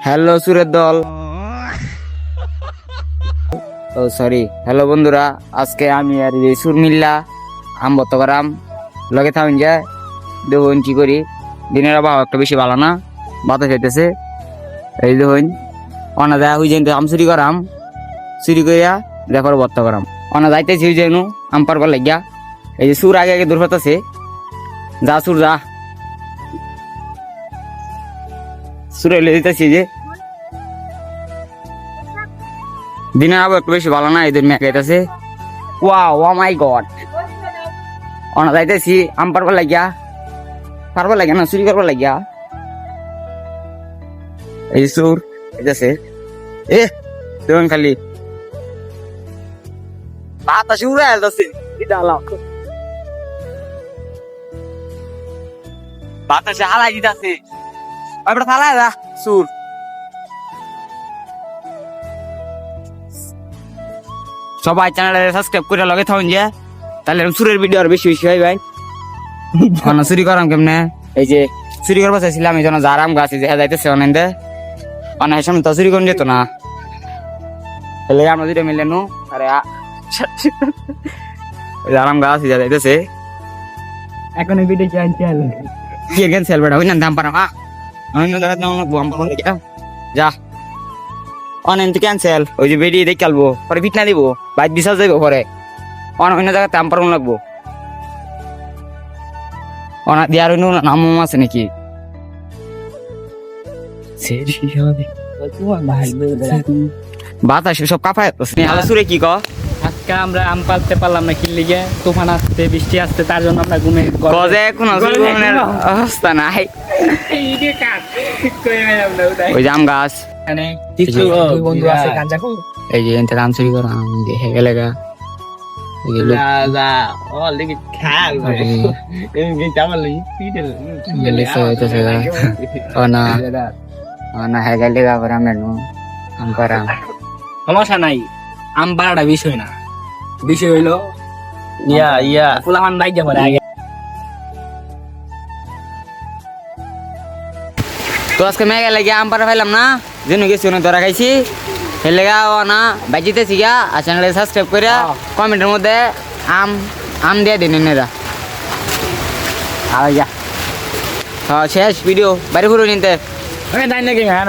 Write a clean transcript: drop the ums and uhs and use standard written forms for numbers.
Hello সুরের দল, ও sorry, hello বন্ধুরা। আজকে আমি আর এই সুর মিল্লা আম বত করাম লগে থাকুন যায় দেখুন কি করি। দিনের আবহাওয়া একটা বেশি ভালো না, বাতাস হইতেছে। এই দেখুন অনা যায় হুই যেন আম চুরি করাম, চুরি করিয়া দেখো বত্ত করাম। অনা যাইতেছি হুই যেন আম পারবার লাগিয়া। এই যে সুর আগে আগে দূর হতেছে, যা সুর যা, সুরে লে দিতেছি যে দিনের আবহাওয়া একটু বেশি ভালো না, এদের মেঘ আইতাছে। ওয়াও, ও মাই গড, অনা যাইতেছি আম পারবার লাগিয়া, পারবার লাগিয়া না চুরি করবার লাগিয়া। এই সুর আইতাছে, এ দেখুন খালি বাতাসে উড়ে আইতাছে। বাতাসে হালাই দিতেছে, ওইটা ফালাই দা সুর। সবাই চ্যানেলে সাবস্ক্রাইব করে লগে থাকুন যে, তাহলে সুরের ভিডিও আর বেশি বেশি হয় ভাই। অনা চুরি করাম কেমনে? এই যে চুরি করবা চাইছিলাম, এই জন্য জারাম গাছ দেখা যাইতেছে অনেন্দে অনেক সামনে তো চুরি করুন যেত না। তাহলে আমরা দুটো মিলে নু আরে জারাম গাছ দেখা যাইতেছে। এখন ভিডিও ক্যান্সেল কি ক্যান্সেল বেটা, ওই না দাম পারাম। অন্য জায়গায় দাম লাগবো, যা অনেক ক্যান্সেল। ওই যে বেরিয়ে দেখে আলবো, পরে ফিট না দিব, বাইক বিশ্বাস যাইব পরে। অন্য জায়গায় দাম পারাম লাগবো, অনা দেওয়ার অন্য নাম আছে নাকি? বাতাস সব কাঁপায় সুরে কি ক। আজকে আমরা আম পালতে পারলাম না, কি লিগে তুফান আসতে বৃষ্টি আসতে, তার জন্য আমরা ঘুমে গজে কোনো অবস্থা নাই। ওই যে আম গাছ, বন্ধু আছে গাঞ্জা খো এই যে এনতে আম চুরি করা দেখে গেলে গা। সমস্যা নাই, আম পাড়াটা বিষয় না, বিষয় হইলো ফুলামান বাইক যাবো আগে। তো আজকে মেঘে লাগে আম পাড়া পাইলাম না, যেন গেছি অনেক ধরা খাইছি। সে লেগা না বাইজিতেছি গা। আর চ্যানেলে সাবস্ক্রাইব করে কমেন্টের মধ্যে আম আম দিয়ে দিন এরা। আর শেষ ভিডিও বাড়ি ঘুরে নিতে। দাই নাকি হ্যাঁ